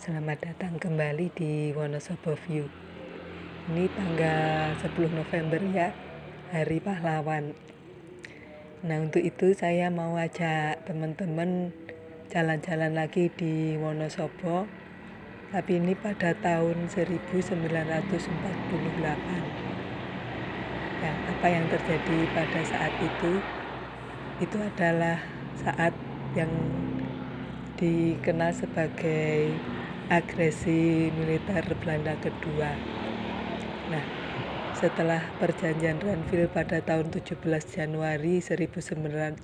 Selamat datang kembali di Wonosobo View. Ini tanggal 10 November ya, Hari Pahlawan. Nah, untuk itu saya mau ajak teman-teman jalan-jalan lagi di Wonosobo, tapi ini pada tahun 1948. Ya, apa yang terjadi pada saat itu adalah saat yang dikenal sebagai agresi militer Belanda kedua. Nah, setelah perjanjian Renville pada tahun 17 Januari 1948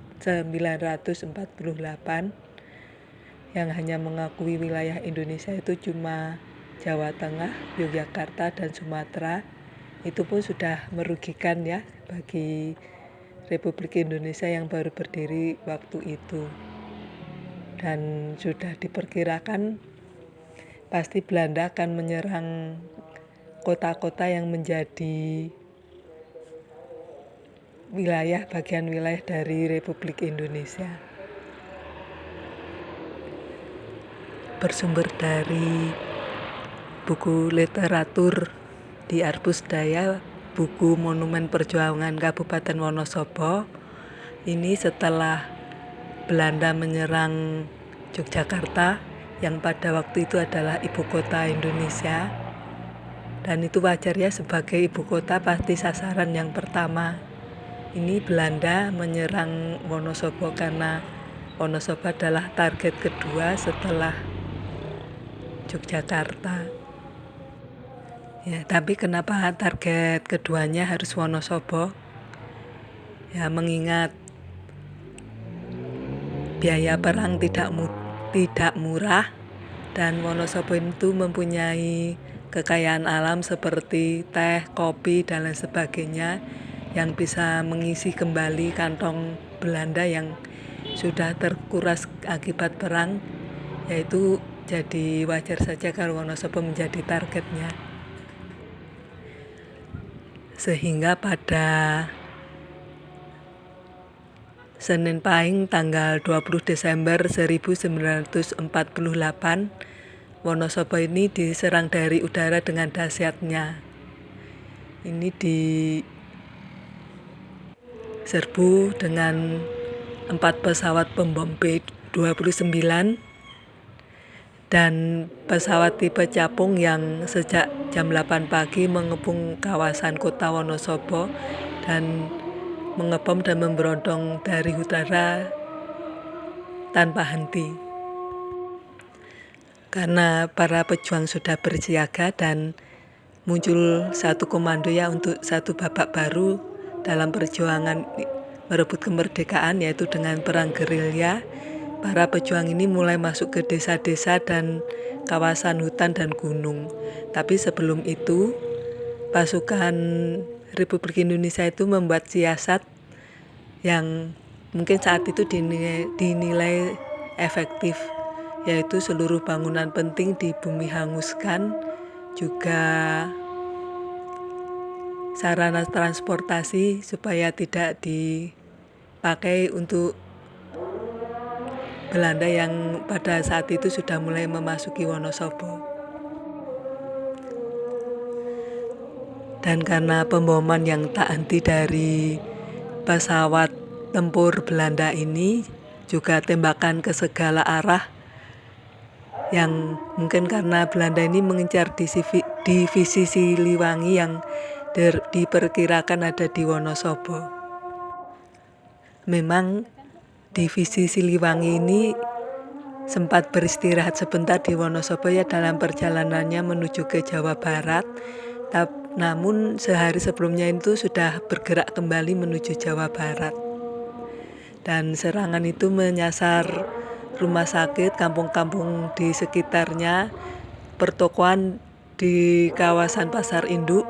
yang hanya mengakui wilayah Indonesia itu cuma Jawa Tengah, Yogyakarta, dan Sumatera, itu pun sudah merugikan ya bagi Republik Indonesia yang baru berdiri waktu itu. Dan sudah diperkirakan pasti Belanda akan menyerang kota-kota yang menjadi bagian wilayah dari Republik Indonesia. Bersumber dari buku literatur di Arpusdaya, buku Monumen Perjuangan Kabupaten Wonosobo, ini setelah Belanda menyerang Yogyakarta yang pada waktu itu adalah ibu kota Indonesia, dan itu wajar ya, sebagai ibu kota pasti sasaran yang pertama. Ini Belanda menyerang Wonosobo karena Wonosobo adalah target kedua setelah Yogyakarta. Ya, tapi kenapa target keduanya harus Wonosobo? Ya, mengingat biaya perang tidak murah, dan Wonosobo itu mempunyai kekayaan alam seperti teh, kopi, dan lain sebagainya yang bisa mengisi kembali kantong Belanda yang sudah terkuras akibat perang, yaitu jadi wajar saja kalau Wonosobo menjadi targetnya. Sehingga pada Senin Pahing tanggal 20 Desember 1948, Wonosobo ini diserang dari udara dengan dahsyatnya. Ini diserbu dengan 4 pesawat pembom B-29 dan pesawat tipe capung yang sejak jam 8 pagi mengepung kawasan kota Wonosobo dan mengebom dan memberondong dari udara tanpa henti. Karena para pejuang sudah bersiaga dan muncul satu komando ya untuk satu babak baru dalam perjuangan merebut kemerdekaan, yaitu dengan perang gerilya. Para pejuang ini mulai masuk ke desa-desa dan kawasan hutan dan gunung. Tapi sebelum itu, pasukan Republik Indonesia itu membuat siasat yang mungkin saat itu dinilai efektif, yaitu seluruh bangunan penting di bumi hanguskan, juga sarana transportasi supaya tidak dipakai untuk Belanda yang pada saat itu sudah mulai memasuki Wonosobo. Dan karena pemboman yang tak henti dari pesawat tempur Belanda ini, juga tembakan ke segala arah, yang mungkin karena Belanda ini mengincar divisi Siliwangi yang diperkirakan ada di Wonosobo. Memang divisi Siliwangi ini sempat beristirahat sebentar di Wonosobo ya dalam perjalanannya menuju ke Jawa Barat. Namun sehari sebelumnya itu sudah bergerak kembali menuju Jawa Barat. Dan serangan itu menyasar rumah sakit, kampung-kampung di sekitarnya, pertokoan di kawasan Pasar Induk,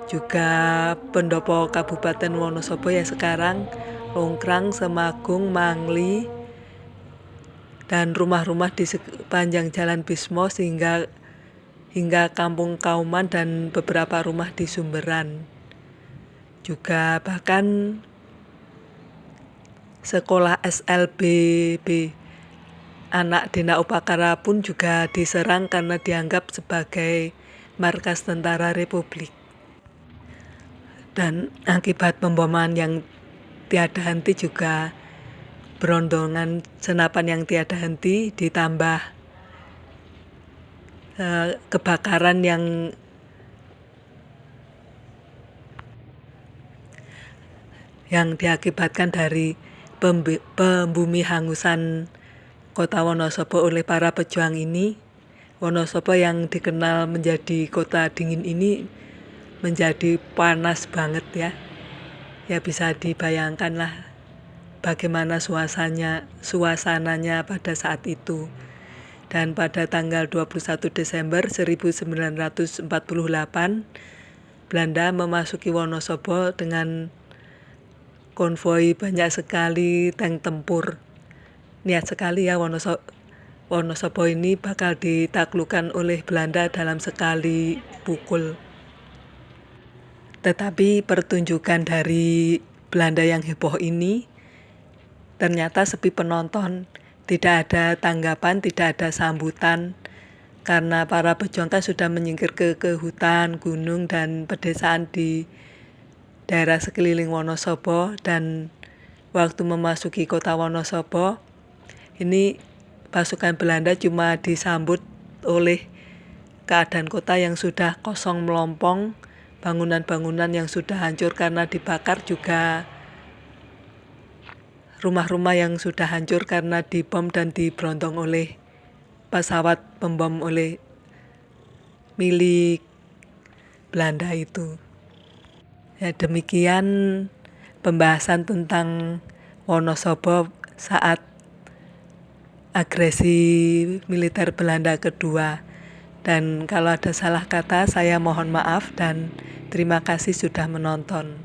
juga pendopo Kabupaten Wonosobo ya sekarang, Longkrang, Semagung, Mangli, dan rumah-rumah di sepanjang Jalan Bismo hingga Kampung Kauman dan beberapa rumah di Sumberan. Juga bahkan sekolah SLBB anak Dina Upakara pun juga diserang karena dianggap sebagai markas tentara Republik. Dan akibat pemboman yang tiada henti juga berondongan senapan yang tiada henti ditambah kebakaran yang diakibatkan dari pembumi hangusan Kota Wonosobo oleh para pejuang ini. Wonosobo yang dikenal menjadi kota dingin ini menjadi panas banget ya. Ya bisa dibayangkan lah bagaimana suasananya pada saat itu. Dan pada tanggal 21 Desember 1948, Belanda memasuki Wonosobo dengan konvoi banyak sekali tank tempur. Niat sekali ya Wonosobo ini bakal ditaklukkan oleh Belanda dalam sekali pukul. Tetapi pertunjukan dari Belanda yang heboh ini ternyata sepi penonton. Tidak ada tanggapan, tidak ada sambutan. Karena para pejuang kan sudah menyingkir ke hutan, gunung, dan pedesaan di daerah sekeliling Wonosobo. Dan waktu memasuki kota Wonosobo, ini pasukan Belanda cuma disambut oleh keadaan kota yang sudah kosong melompong, bangunan-bangunan yang sudah hancur karena dibakar, juga rumah-rumah yang sudah hancur karena dibom dan diberontak oleh pesawat pembom oleh milik Belanda itu. Ya, demikian pembahasan tentang Wonosobo saat agresi militer Belanda kedua. Dan kalau ada salah kata, saya mohon maaf dan terima kasih sudah menonton.